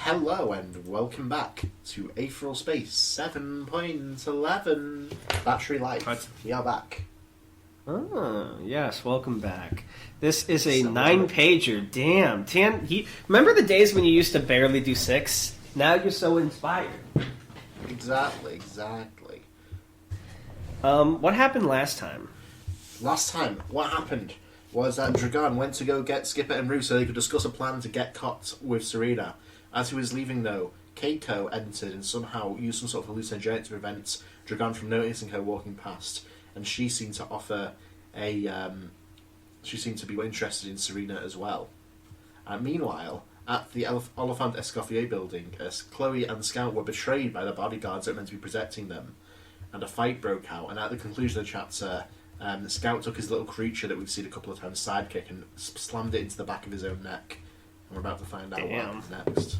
Hello and welcome back to Aetheral Space 7.11 Battery Life. We are back. Oh, yes, welcome back. This is a 9-pager. Damn. Remember the days when you used to barely do 6? Now you're so inspired. Exactly. What happened last time? Last time, what happened was that Dragon went to go get Skipper and Rue so they could discuss a plan to get caught with Serena. As he was leaving, though, Keiko entered and somehow used some sort of hallucinogenic to prevent Dragon from noticing her walking past, and she seemed to offer she seemed to be interested in Serena as well. Meanwhile, at the Oliphant Escoffier building, Chloe and Scout were betrayed by the bodyguards that were meant to be protecting them, and a fight broke out, and at the conclusion of the chapter, Scout took his little creature that we've seen a couple of times, Sidekick, and slammed it into the back of his own neck. And we're about to find out what happens next.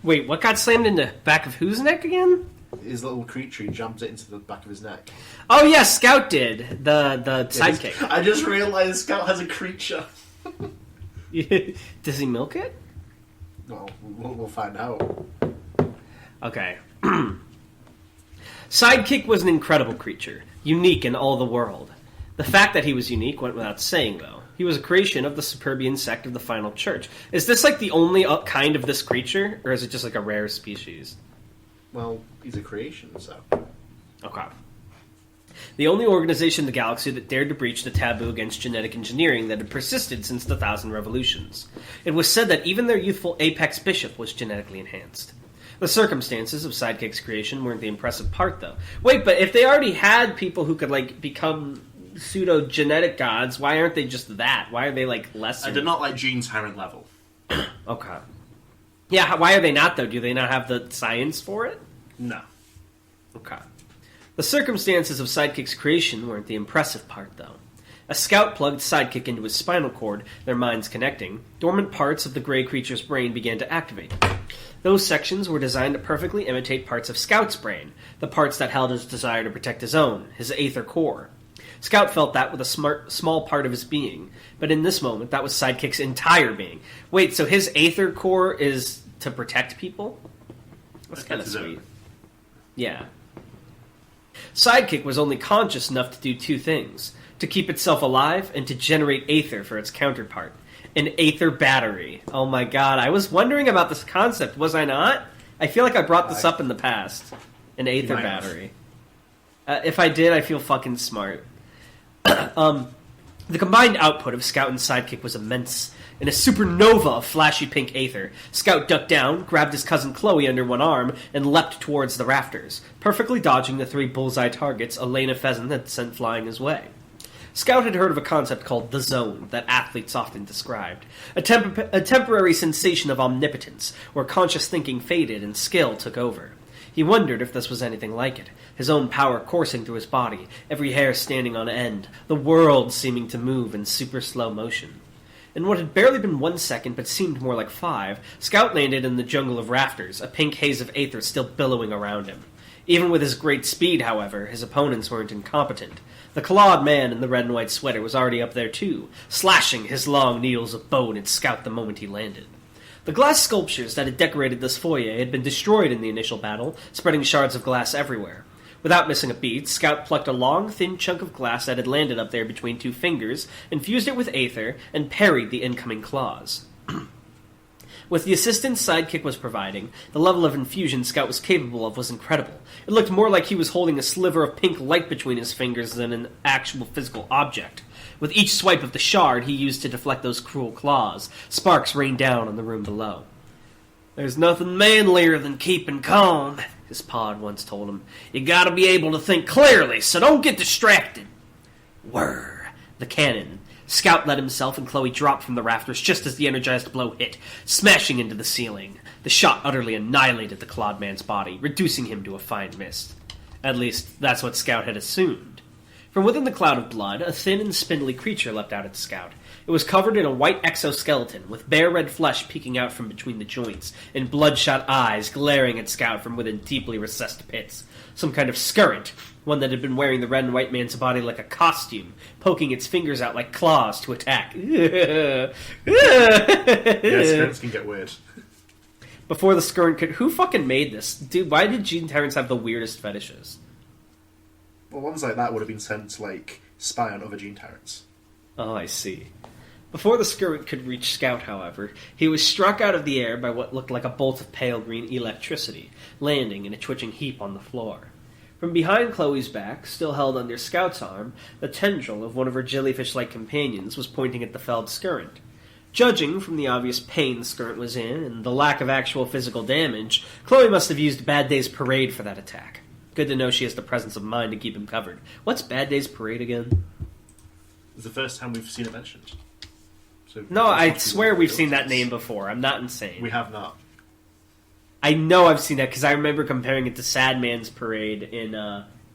Wait, what got slammed in the back of whose neck again? His little creature, he jammed it into the back of his neck. Oh yeah, Scout did. The Sidekick. I just realised Scout has a creature. Does he milk it? Well, we'll find out. Okay. Sidekick was an incredible creature, unique in all the world. The fact that he was unique went without saying, though. He was a creation of the Superbian sect of the Final Church. Is this like the only kind of this creature, or is it just like a rare species? Well, he's a creation, so... Okay. The only organization in the galaxy that dared to breach the taboo against genetic engineering that had persisted since the Thousand Revolutions. It was said that even their youthful apex bishop was genetically enhanced. The circumstances of Sidekick's creation weren't the impressive part, though. Wait, but if they already had people who could, like, become pseudo-genetic gods, why aren't they just that? Why are they, like, lesser? They're not, like, Gene Tyrant level. Okay. Yeah, why are they not, though? Do they not have the science for it? No. Okay. The circumstances of Sidekick's creation weren't the impressive part, though. A Scout plugged Sidekick into his spinal cord, their minds connecting. Dormant parts of the gray creature's brain began to activate. Those sections were designed to perfectly imitate parts of Scout's brain, the parts that held his desire to protect his own, his Aether core. Scout felt that with a small part of his being, but in this moment, that was Sidekick's entire being. Wait, so his Aether core is to protect people? That's kind of sweet. Yeah. Sidekick was only conscious enough to do two things: to keep itself alive and to generate Aether for its counterpart. An Aether battery. Oh my god, I was wondering about this concept, was I not? I feel like I brought this up in the past. An Aether battery. If I did, I feel fucking smart. The combined output of Scout and Sidekick was immense. In a supernova of flashy pink Aether, Scout ducked down, grabbed his cousin Chloe under one arm, and leapt towards the rafters, perfectly dodging the 3 bullseye targets Elena Pheasant had sent flying his way. Scout had heard of a concept called the zone that athletes often described. A temporary sensation of omnipotence, where conscious thinking faded and skill took over. He wondered if this was anything like it, his own power coursing through his body, every hair standing on end, the world seeming to move in super slow motion. In what had barely been 1 second but seemed more like 5, Scout landed in the jungle of rafters, a pink haze of Aether still billowing around him. Even with his great speed, however, his opponents weren't incompetent. The clawed man in the red and white sweater was already up there too, slashing his long needles of bone at Scout the moment he landed. The glass sculptures that had decorated this foyer had been destroyed in the initial battle, spreading shards of glass everywhere. Without missing a beat, Scout plucked a long, thin chunk of glass that had landed up there between 2 fingers, infused it with Aether, and parried the incoming claws. With the assistance Sidekick was providing, the level of infusion Scout was capable of was incredible. It looked more like he was holding a sliver of pink light between his fingers than an actual physical object. With each swipe of the shard he used to deflect those cruel claws, sparks rained down on the room below. "There's nothing manlier than keeping calm," his pod once told him. "You gotta be able to think clearly, so don't get distracted." Whirr! The cannon. Scout let himself and Chloe drop from the rafters just as the energized blow hit, smashing into the ceiling. The shot utterly annihilated the clawed man's body, reducing him to a fine mist. At least, that's what Scout had assumed. From within the cloud of blood, a thin and spindly creature leapt out at Scout. It was covered in a white exoskeleton, with bare red flesh peeking out from between the joints, and bloodshot eyes glaring at Scout from within deeply recessed pits. Some kind of scurrant, one that had been wearing the red and white man's body like a costume, poking its fingers out like claws to attack. Yeah, scurrants can get weird. Before the skirnt could... Who fucking made this? Dude, why did Gene tyrants have the weirdest fetishes? Well, ones like that would have been sent to, spy on other gene tyrants. Oh, I see. Before the skirnt could reach Scout, however, he was struck out of the air by what looked like a bolt of pale green electricity, landing in a twitching heap on the floor. From behind Chloe's back, still held under Scout's arm, the tendril of one of her jellyfish-like companions was pointing at the felled skirnt. Judging from the obvious pain the skirnt was in and the lack of actual physical damage, Chloe must have used Bad Day's Parade for that attack. Good to know she has the presence of mind to keep him covered. What's Bad Day's Parade again? It's the first time we've seen it mentioned. So no, I swear we've seen that name before. I'm not insane. We have not. I know I've seen that because I remember comparing it to Sad Man's Parade in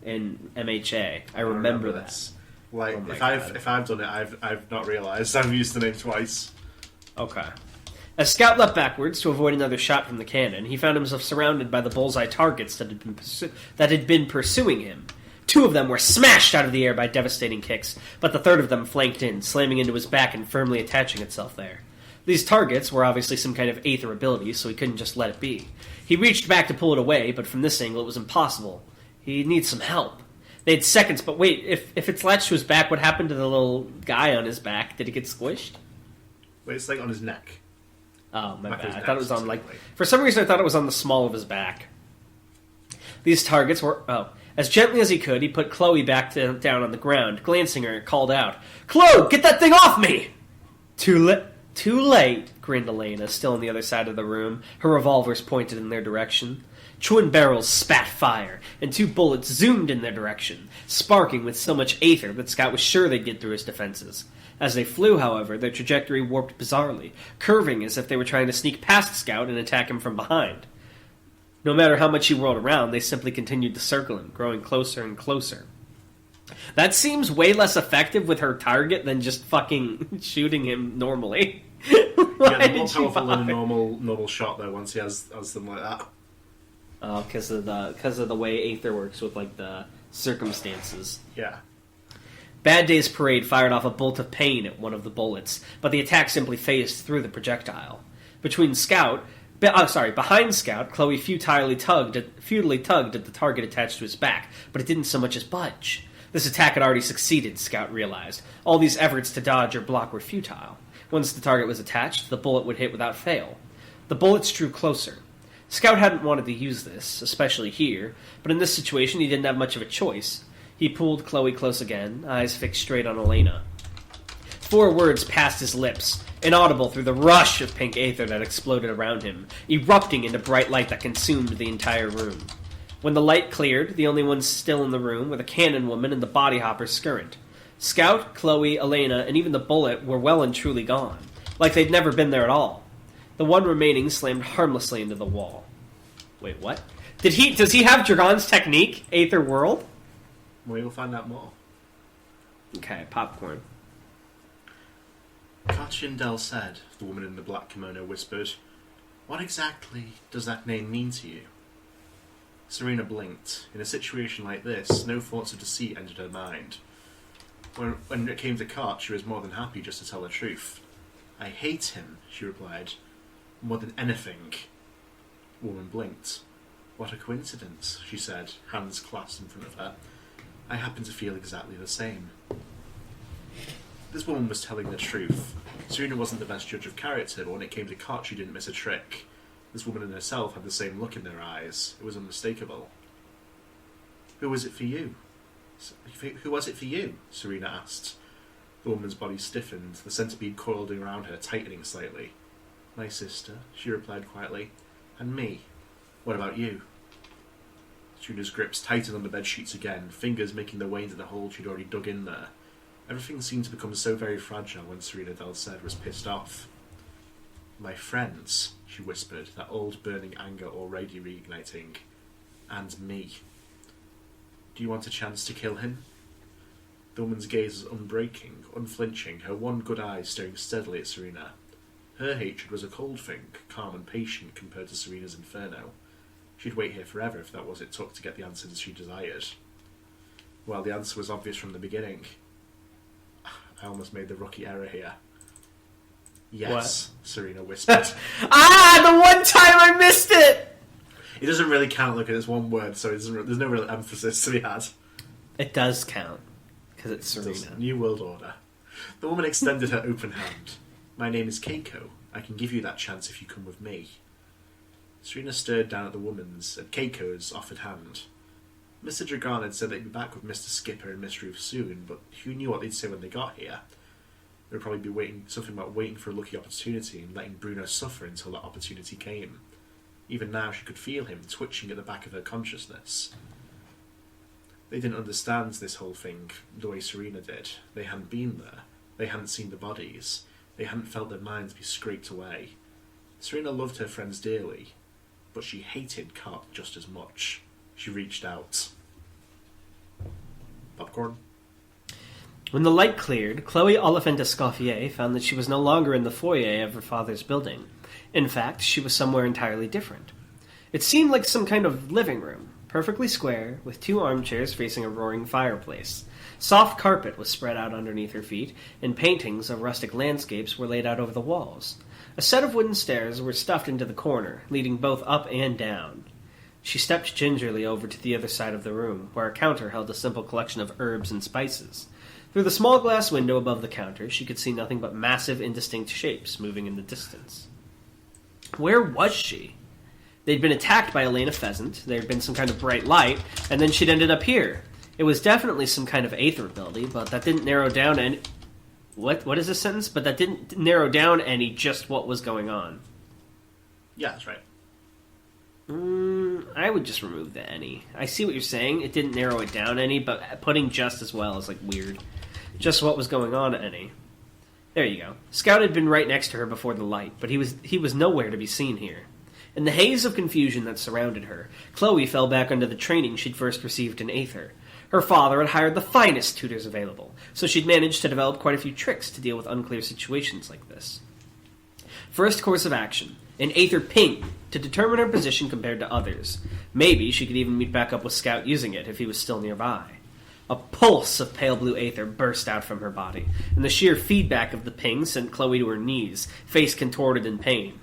MHA. I remember that. This. If I've done it, I've not realised I've used the name twice. Okay. As Scout leapt backwards to avoid another shot from the cannon, he found himself surrounded by the bullseye targets that had been pursuing him. 2 of them were smashed out of the air by devastating kicks, but the third of them flanked in, slamming into his back and firmly attaching itself there. These targets were obviously some kind of Aether ability, so he couldn't just let it be. He reached back to pull it away, but from this angle it was impossible. He needs some help. They had seconds, but wait, if it's latched to his back, what happened to the little guy on his back? Did he get squished? Wait, it's on his neck. Oh, my bad. I thought it was on, for some reason I thought it was on the small of his back. These targets were... As gently as he could, he put Chloe back down on the ground. Glancing at her, called out, "Chloe, get that thing off me!" Too late, grinned Elena, still on the other side of the room, her revolvers pointed in their direction. Twin barrels spat fire, and 2 bullets zoomed in their direction, sparking with so much aether that Scout was sure they'd get through his defenses. As they flew, however, their trajectory warped bizarrely, curving as if they were trying to sneak past Scout and attack him from behind. No matter how much he whirled around, they simply continued to circle him, growing closer and closer. That seems way less effective with her target than just fucking shooting him normally. Yeah, they're more powerful than a normal shot, though, once he has them like that. Oh, because of the way Aether works with, the circumstances. Yeah. Bad Day's Parade fired off a bolt of pain at one of the bullets, but the attack simply phased through the projectile. Behind Scout, Chloe futilely tugged at the target attached to his back, but it didn't so much as budge. This attack had already succeeded, Scout realized. All these efforts to dodge or block were futile. Once the target was attached, the bullet would hit without fail. The bullets drew closer. Scout hadn't wanted to use this, especially here, but in this situation he didn't have much of a choice. He pulled Chloe close again, eyes fixed straight on Elena. 4 words passed his lips, inaudible through the rush of pink aether that exploded around him, erupting into bright light that consumed the entire room. When the light cleared, the only ones still in the room were the cannon woman and the body hopper skirnt. Scout, Chloe, Elena, and even the bullet were well and truly gone, like they'd never been there at all. The one remaining slammed harmlessly into the wall. Wait, what? Does he have Dragon's technique, Aether World? We'll find out more. Okay, popcorn. Darnell said, the woman in the black kimono whispered, "What exactly does that name mean to you?" Serena blinked. In a situation like this, no thoughts of deceit entered her mind. When it came to Koch, she was more than happy just to tell the truth. "I hate him," she replied. "More than anything." The woman blinked. "What a coincidence," she said, hands clasped in front of her. "I happen to feel exactly the same." This woman was telling the truth. Serena wasn't the best judge of character, but when it came to Koch, she didn't miss a trick. This woman and herself had the same look in their eyes. It was unmistakable. "Who was it for you?" "Who was it for you?" Serena asked. The woman's body stiffened, the centipede coiled around her, tightening slightly. "My sister," she replied quietly. "And me. What about you?" Serena's grips tightened on the bed sheets again, fingers making their way into the hole she'd already dug in there. Everything seemed to become so very fragile when Serena Del said was pissed off. "My friends," she whispered, that old burning anger already reigniting. "And me. Do you want a chance to kill him?" The woman's gaze was unbreaking, unflinching, her one good eye staring steadily at Serena. Her hatred was a cold thing, calm and patient compared to Serena's inferno. She'd wait here forever if that was it took to get the answers she desired. Well, the answer was obvious from the beginning. I almost made the rookie error here. "Yes," what? Serena whispered. The one time I doesn't really count. Look, it's one word, so there's no real emphasis to be had. It does count, because it's Serena. New World Order. The woman extended her open hand. My name is Keiko. I can give you that chance if you come with me. Serena stared down at the woman's and Keiko's offered hand. Mr. Dragon had said they'd be back with Mr. Skipper and Miss Ruth soon, but who knew what they'd say when they got here? They would probably be something about waiting for a lucky opportunity and letting Bruno suffer until that opportunity came. Even now she could feel him twitching at the back of her consciousness. They didn't understand this whole thing the way Serena did. They hadn't been there. They hadn't seen the bodies. They hadn't felt their minds be scraped away. Serena loved her friends dearly, but she hated Cop just as much. She reached out. Popcorn? When the light cleared, Chloe Oliphant Escoffier found that she was no longer in the foyer of her father's building. In fact, she was somewhere entirely different. It seemed like some kind of living room, perfectly square, with 2 armchairs facing a roaring fireplace. Soft carpet was spread out underneath her feet, and paintings of rustic landscapes were laid out over the walls. A set of wooden stairs were stuffed into the corner, leading both up and down. She stepped gingerly over to the other side of the room, where a counter held a simple collection of herbs and spices. Through the small glass window above the counter, she could see nothing but massive, indistinct shapes moving in the distance. Where was she? They'd been attacked by Elena Pheasant, there had been some kind of bright light, and then she'd ended up here. It was definitely some kind of Aether ability, but that didn't narrow down any... What is this sentence? But that didn't narrow down any just what was going on. Yeah, that's right. I would just remove the any. I see what you're saying. It didn't narrow it down any, but putting just as well is, like, weird. Just what was going on any. There you go. Scout had been right next to her before the light, but he was nowhere to be seen here. In the haze of confusion that surrounded her, Chloe fell back under the training she'd first received in Aether. Her father had hired the finest tutors available, so she'd managed to develop quite a few tricks to deal with unclear situations like this. First course of action, an Aether ping to determine her position compared to others. Maybe she could even meet back up with Scout using it if he was still nearby. A pulse of pale blue Aether burst out from her body, and the sheer feedback of the ping sent Chloe to her knees, face contorted in pain.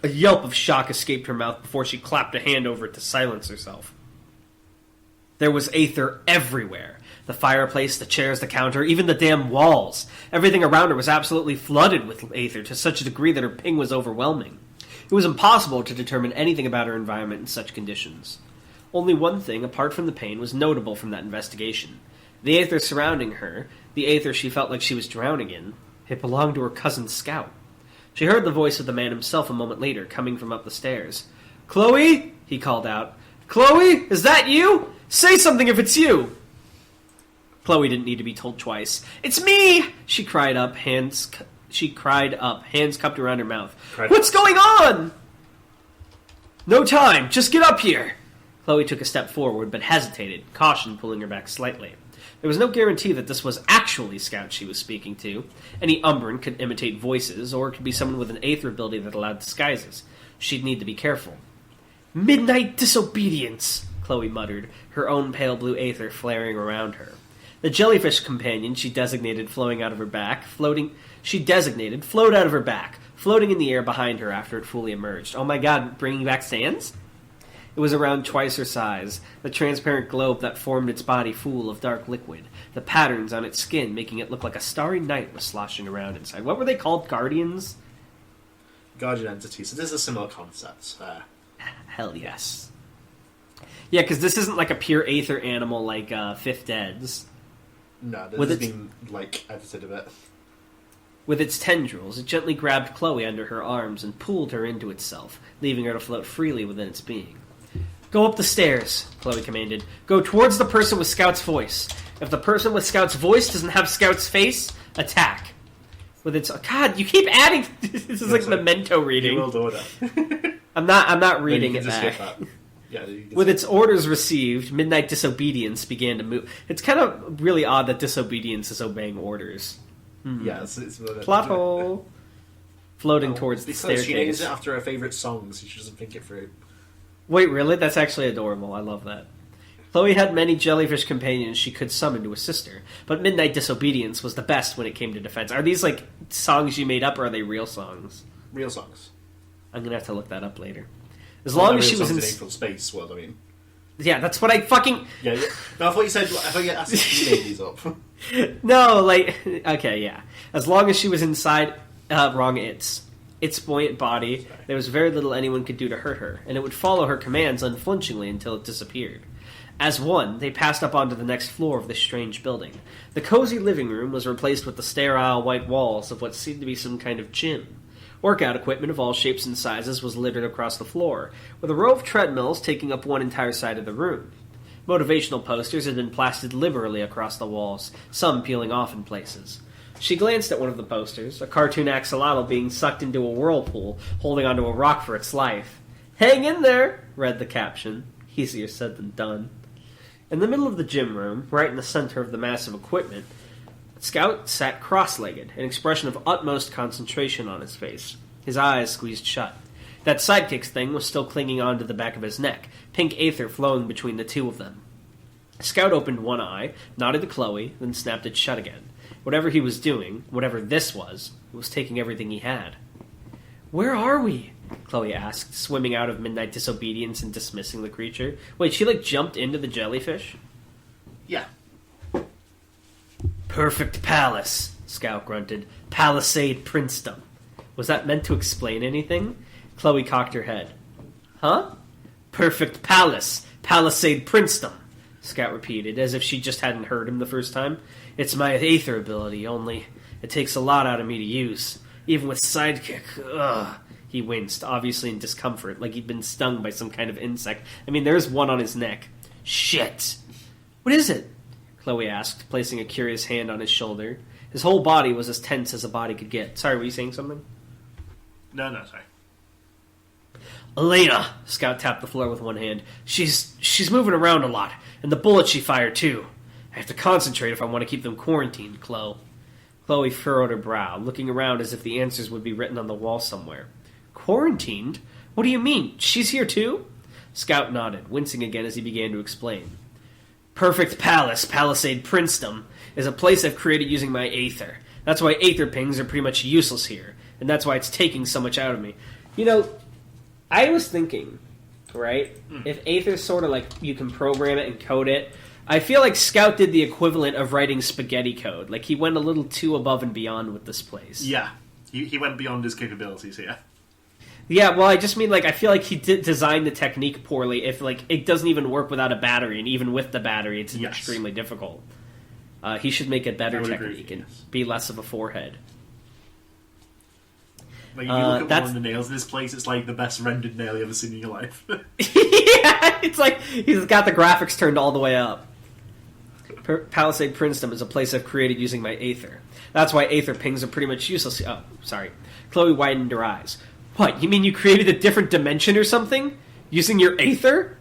A yelp of shock escaped her mouth before she clapped a hand over it to silence herself. There was Aether everywhere. The fireplace, the chairs, the counter, even the damn walls. Everything around her was absolutely flooded with Aether to such a degree that her ping was overwhelming. It was impossible to determine anything about her environment in such conditions. Only one thing, apart from the pain, was notable from that investigation. The Aether surrounding her, the Aether she felt like she was drowning in, it belonged to her cousin Scout. She heard the voice of the man himself a moment later, coming from up the stairs. "Chloe?" he called out. "Chloe? Is that you? Say something if it's you!" Chloe didn't need to be told twice. "It's me!" she cried up, hands cupped around her mouth. "What's going on?" "No time! Just get up here!" Chloe took a step forward, but hesitated, caution pulling her back slightly. There was no guarantee that this was actually Scout she was speaking to. Any Umbran could imitate voices, or it could be someone with an Aether ability that allowed disguises. She'd need to be careful. "Midnight disobedience," Chloe muttered, her own pale blue Aether flaring around her. The jellyfish companion she designated flowed out of her back, floating in the air behind her after it fully emerged. Oh my god, bringing back Sans? It was around twice her size, the transparent globe that formed its body full of dark liquid, the patterns on its skin making it look like a starry night was sloshing around inside. What were they called? Guardians? Guardian entities. So this is a similar concept. Hell yes. Yeah, because this isn't like a pure Aether animal like Fifth Dead's. No, this has been, like, edited a bit. With its tendrils, it gently grabbed Chloe under her arms and pulled her into itself, leaving her to float freely within its being. "Go up the stairs," Chloe commanded. "Go towards the person with Scout's voice. If the person with Scout's voice doesn't have Scout's face, attack." With its... God, you keep adding... This is like Memento reading. New World Order. I'm not reading it back. Yeah, with its orders received, Midnight Disobedience began to move. It's kind of really odd that Disobedience is obeying orders. Yeah, it's plot hole. Floating towards the staircase. She names it after her favourite songs, so she doesn't think it through. Wait, really? That's actually adorable. I love that. Chloe had many jellyfish companions she could summon to assist her, but Midnight Disobedience was the best when it came to defense. Are these, like, songs you made up, or are they real songs? Real songs. I'm going to have to look that up later. As long as she was in Aetheral space world, I mean. Yeah, that's what I fucking... Yeah. No, I thought you asked if you made these up. No, like... Okay, yeah. As long as she was inside... wrong, its buoyant body, there was very little anyone could do to hurt her, and it would follow her commands unflinchingly until it disappeared. As one, they passed up onto the next floor of this strange building. The cozy living room was replaced with the sterile white walls of what seemed to be some kind of gym. Workout equipment of all shapes and sizes was littered across the floor, with a row of treadmills taking up one entire side of the room. Motivational posters had been plastered liberally across the walls, some peeling off in places. She glanced at one of the posters, a cartoon axolotl being sucked into a whirlpool, holding onto a rock for its life. "Hang in there," read the caption. Easier said than done. In the middle of the gym room, right in the center of the massive equipment, Scout sat cross-legged, an expression of utmost concentration on his face. His eyes squeezed shut. That sidekicks thing was still clinging onto the back of his neck, pink aether flowing between the two of them. Scout opened one eye, nodded to Chloe, then snapped it shut again. Whatever he was doing, whatever this was, it was taking everything he had. "Where are we?" Chloe asked, swimming out of midnight disobedience and dismissing the creature. Wait, she jumped into the jellyfish? Yeah. "Perfect palace," Scout grunted. "Palisade princedom." Was that meant to explain anything? Chloe cocked her head. "Huh?" "Perfect palace. Palisade princedom," Scout repeated, as if she just hadn't heard him the first time. "It's my aether ability, only it takes a lot out of me to use. Even with sidekick, ugh." He winced, obviously in discomfort, like he'd been stung by some kind of insect. I mean, there's one on his neck. "Shit!" "What is it?" Chloe asked, placing a curious hand on his shoulder. His whole body was as tense as a body could get. Sorry, were you saying something? No, sorry. "Elena!" Scout tapped the floor with one hand. She's moving around a lot, and the bullets she fired, too. I have to concentrate if I want to keep them quarantined, Chloe." Chloe furrowed her brow, looking around as if the answers would be written on the wall somewhere. "Quarantined? What do you mean? She's here, too?" Scout nodded, wincing again as he began to explain. "Perfect Palace, Palisade Princedom, is a place I've created using my aether. That's why aether pings are pretty much useless here, and that's why it's taking so much out of me." You know, I was thinking, right, if aether's sort of like you can program it and code it, I feel like Scout did the equivalent of writing spaghetti code. Like, he went a little too above and beyond with this place. Yeah, he went beyond his capabilities here. Yeah, well, I just mean, like, I feel like he did design the technique poorly if, like, it doesn't even work without a battery, and even with the battery, it's extremely difficult. He should make a better technique and be less of a forehead. Like, if you look at one of the nails in this place, it's like the best rendered nail you've ever seen in your life. Yeah, it's like he's got the graphics turned all the way up. Palisade Princedom is a place I've created using my aether. That's why aether pings are pretty much useless. Oh, sorry. Chloe widened her eyes. "What, you mean you created a different dimension or something? Using your aether?"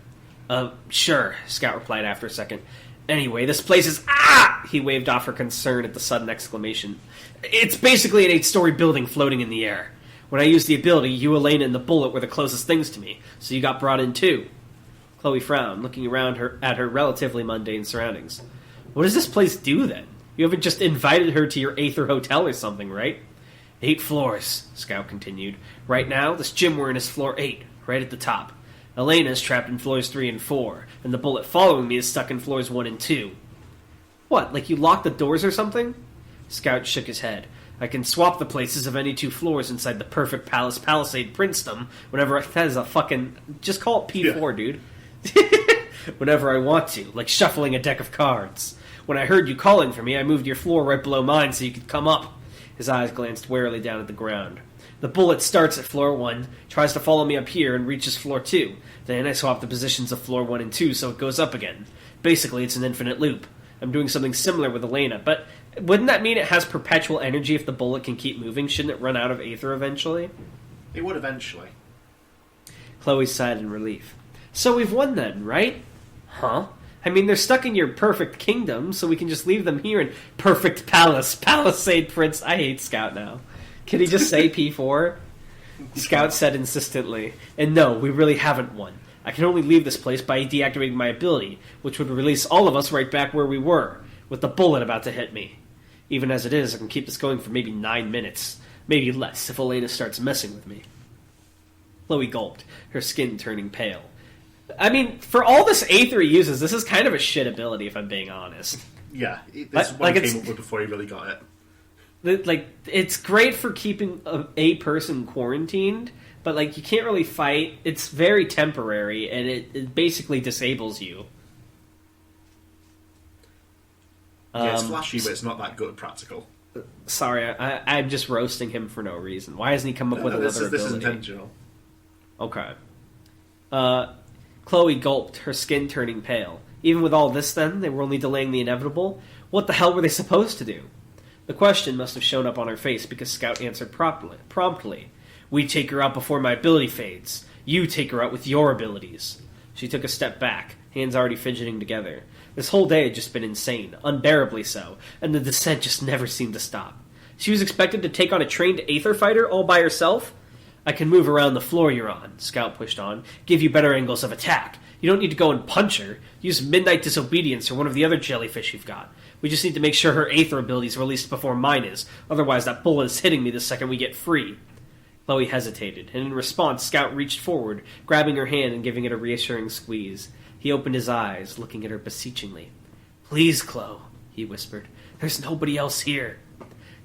Sure, Scout replied after a second. "Anyway, this place is... Ah!" He waved off her concern at the sudden exclamation. "It's basically an 8-story building floating in the air. When I used the ability, you, Elena, and the bullet were the closest things to me, so you got brought in too." Chloe frowned, looking around at her relatively mundane surroundings. "What does this place do, then? You haven't just invited her to your aether hotel or something, right?" 8 floors, Scout continued. "Right now, this gym we're in is floor 8, right at the top. Elena's trapped in floors 3 and 4, and the bullet following me is stuck in floors 1 and 2. "What, like you locked the doors or something?" Scout shook his head. "I can swap the places of any 2 floors inside the perfect Palisade Princedom whenever that is a fucking... Just call it P4, dude. Whenever I want to, like shuffling a deck of cards. When I heard you calling for me, I moved your floor right below mine so you could come up." His eyes glanced warily down at the ground. "The bullet starts at floor 1, tries to follow me up here, and reaches floor 2. Then I swap the positions of floor 1 and 2 so it goes up again. Basically, it's an infinite loop. I'm doing something similar with Elena, but wouldn't that mean it has perpetual energy if the bullet can keep moving? Shouldn't it run out of aether eventually?" It would eventually. Chloe sighed in relief. "So we've won then, right?" "Huh? I mean, they're stuck in your perfect kingdom, so we can just leave them here in perfect palace, Palisade Prince." I hate Scout now. Can he just say P4? Scout said insistently. "And no, we really haven't won. I can only leave this place by deactivating my ability, which would release all of us right back where we were, with the bullet about to hit me. Even as it is, I can keep this going for maybe 9 minutes. Maybe less, if Elena starts messing with me." Chloe gulped, her skin turning pale. I mean, for all this Aether he uses, this is kind of a shit ability, if I'm being honest. Yeah, this one came up with before he really got it. Like, it's great for keeping a person quarantined, but, like, you can't really fight. It's very temporary, and it basically disables you. Yeah, it's flashy, but it's not that good practical. Sorry, I'm just roasting him for no reason. Why hasn't he come up with another ability? This is intentional. Okay. Chloe gulped, her skin turning pale. Even with all this, then, they were only delaying the inevitable? What the hell were they supposed to do? The question must have shown up on her face because Scout answered promptly. We take her out before my ability fades. You take her out with your abilities. She took a step back, hands already fidgeting together. This whole day had just been insane, unbearably so, and the descent just never seemed to stop. She was expected to take on a trained Aether fighter all by herself? I can move around the floor you're on, Scout pushed on, give you better angles of attack. You don't need to go and punch her. Use Midnight Disobedience or one of the other jellyfish you've got. We just need to make sure her Aether ability is released before mine is, otherwise that bullet is hitting me the second we get free. Chloe hesitated, and in response Scout reached forward, grabbing her hand and giving it a reassuring squeeze. He opened his eyes, looking at her beseechingly. Please, Chloe, he whispered. There's nobody else here.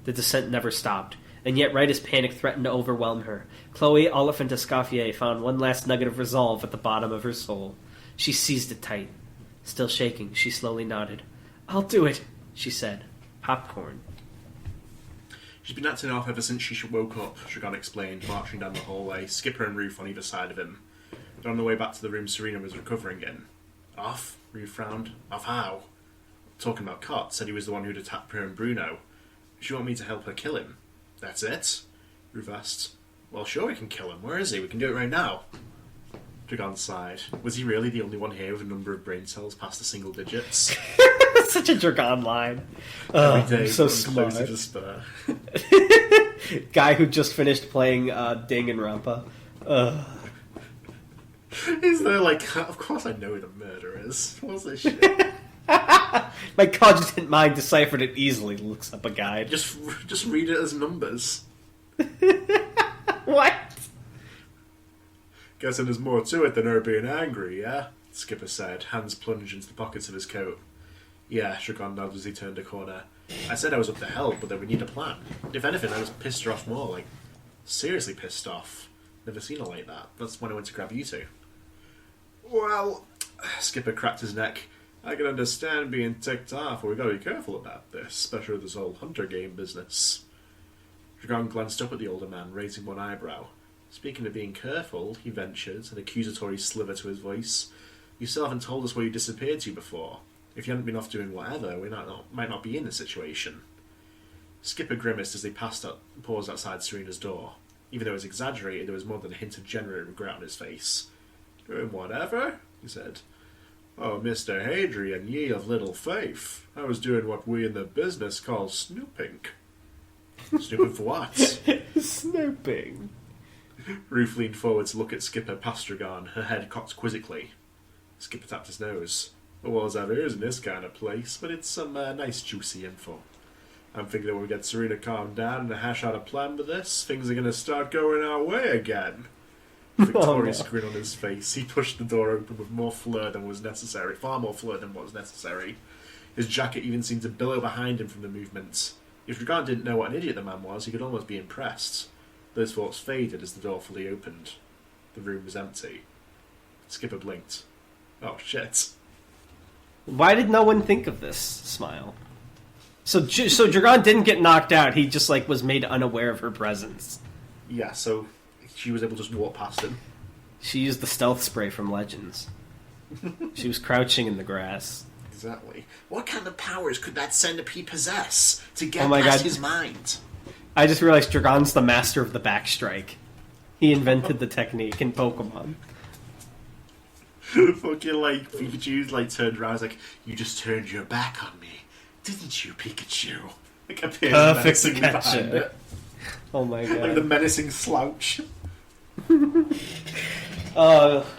The descent never stopped, and yet right as panic threatened to overwhelm her, Chloe Oliphant Escoffier found one last nugget of resolve at the bottom of her soul. She seized it tight. Still shaking, she slowly nodded. I'll do it, she said. Popcorn. She's been acting off ever since she woke up, Dragon explained, marching down the hallway, Skipper and Ruth on either side of him. But on the way back to the room Serena was recovering in. Off? Ruth frowned. Off how? Talking about Cott, said he was the one who'd attacked her and Bruno. She want me to help her kill him? That's it? Ruth asked. Well, sure we can kill him. Where is he? We can do it right now. Dragon sighed. Was he really the only one here with a number of brain cells past the single digits? Such a Dragon line. Every day, so smart. Closer to despair. Guy who just finished playing Ding and Rampa. Is there like, of course I know who the murderer is. What's this shit? My cognitive mind deciphered it easily. Looks up a guide. Just read it as numbers. What? Guessing there's more to it than her being angry, yeah? Skipper said, hands plunged into the pockets of his coat. Yeah, Dragon nodded as he turned a corner. I said I was up to help, but that we need a plan. If anything, I was pissed her off more, like, seriously pissed off. Never seen her like that. That's when I went to grab you two. Well, Skipper cracked his neck. I can understand being ticked off, but we gotta be careful about this, especially with this whole hunter game business. Dragon glanced up at the older man, raising one eyebrow. Speaking of being careful, he ventured, an accusatory sliver to his voice. You still haven't told us where you disappeared to before. If you hadn't been off doing whatever, we might not be in this situation. Skipper grimaced as they paused outside Serena's door. Even though it was exaggerated, there was more than a hint of genuine regret on his face. Doing whatever? He said. Oh, Mr. Hadrian, ye of little faith. I was doing what we in the business call snooping. Snooping for what? Snooping. Ruth leaned forward to look at Skipper past Dragon, her head cocked quizzically. Skipper tapped his nose. There was ears in this kind of place, but it's some nice juicy info. I'm thinking when we get Serena calmed down and hash out a plan with this, things are going to start going our way again. Victorious grin on his face, he pushed the door open with more flair than was necessary, far more flair than was necessary. His jacket even seemed to billow behind him from the movement. If Dragon didn't know what an idiot the man was, he could almost be impressed. Those thoughts faded as the door fully opened. The room was empty. Skipper blinked. Oh, shit. Why did no one think of this? Smile. So Dragon didn't get knocked out, he just, like, was made unaware of her presence. Yeah, so she was able to just walk past him. She used the stealth spray from Legends. She was crouching in the grass. Exactly. What kind of powers could that centipede possess to get past his mind? I just realized Dragon's the master of the backstrike. He invented the technique in Pokemon. Fucking, like, Pikachu, like, turned around, was like, you just turned your back on me, didn't you, Pikachu? Like, appears menacingly behind it. Oh my god. Like the menacing slouch.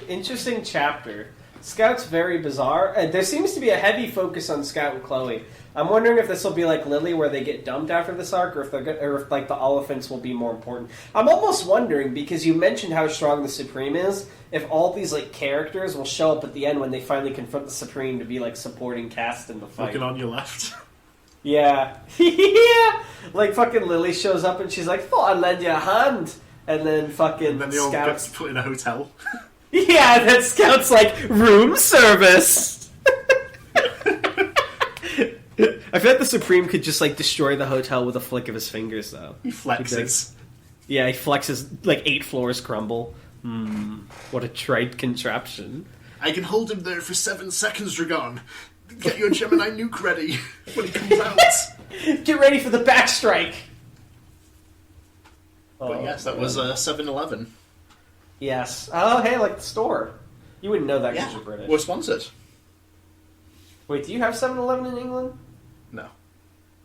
Interesting chapter. Scout's very bizarre, and there seems to be a heavy focus on Scout and Chloe. I'm wondering if this will be like Lily, where they get dumped after this arc, or if like the Oliphants will be more important. I'm almost wondering, because you mentioned how strong the Supreme is, if all these like characters will show up at the end when they finally confront the Supreme to be like supporting cast in the fight. Looking on your left. Yeah. Yeah! Like fucking Lily shows up and she's like, "Thought I'd lend you a hand," and then fucking And then they all Scout get put in a hotel. Yeah, and then Scout's like, "Room service." I feel like the Supreme could just like destroy the hotel with a flick of his fingers, though. He flexes. Yeah, he flexes like 8 floors crumble. What a trite contraption. I can hold him there for 7 seconds, Dragon. Get your Gemini nuke ready when he comes out. Get ready for the backstrike. But yes, that was 7-Eleven. Yes. Oh, hey, like the store. You wouldn't know that because you're British. We're sponsored. Wait, do you have 7-Eleven in England? No.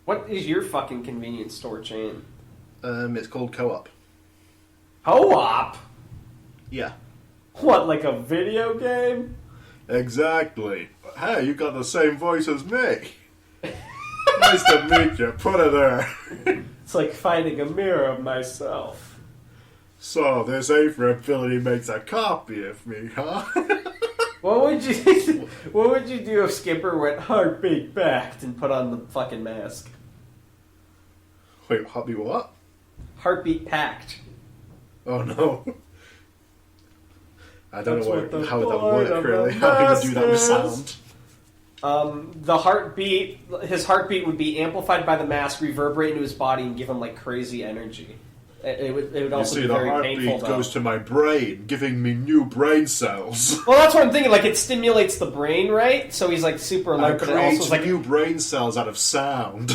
What is your fucking convenience store chain? It's called Co-op. Co-op? Yeah. What, like a video game? Exactly. Hey, you got the same voice as me. Nice to meet you. Put it there. It's like finding a mirror of myself. So, this Aetheral ability makes a copy of me, huh? What would you do if Skipper went heartbeat backed and put on the fucking mask? Wait, hobby what? Heartbeat packed. Oh no. I don't That's know what how that the would work, point really. of How the he would do that with mask sound. The heartbeat, his heartbeat would be amplified by the mask, reverberate into his body, and give him like crazy energy. It would also be very painful. The heartbeat goes to my brain, giving me new brain cells. Well, that's what I'm thinking. Like, it stimulates the brain, right? So he's like super I alert, but it also create is like new brain cells out of sound.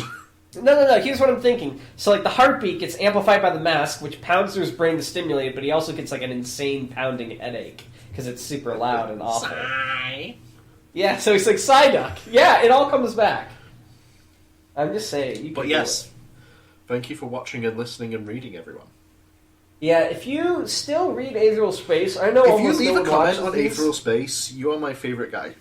No. Here's what I'm thinking. So, like, the heartbeat gets amplified by the mask, which pounds through his brain to stimulate it, but he also gets like an insane pounding headache because it's super loud and awful. Sigh. Yeah, so he's like Psyduck. Yeah, it all comes back. I'm just saying. But yes, thank you for watching and listening and reading, everyone. Yeah, if you still read Aetheral Space, I know If you almost leave no a one comment watches on these. Aetheral Space, you are my favourite guy.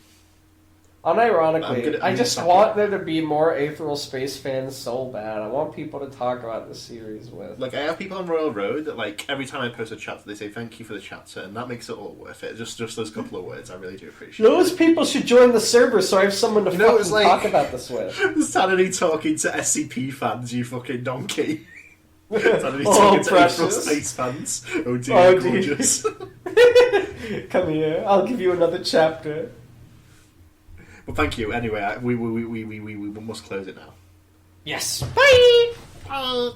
Unironically, I'm I just gonna want stop there to be more Aetheral Space fans so bad. I want people to talk about this series with. Like, I have people on Royal Road that, like, every time I post a chapter, they say thank you for the chapter, and that makes it all worth it. Just those couple of words, I really do appreciate Those people should join the server so I have someone to You know, fucking it's like- talk about this with. Tanhony talking to SCP fans, you fucking donkey. Tanhony Oh, talking to Aetheral precious. Space fans. Oh dear, Oh, dear. gorgeous. Come here, I'll give you another chapter. But thank you, anyway, we must close it now. Yes. Bye! Bye.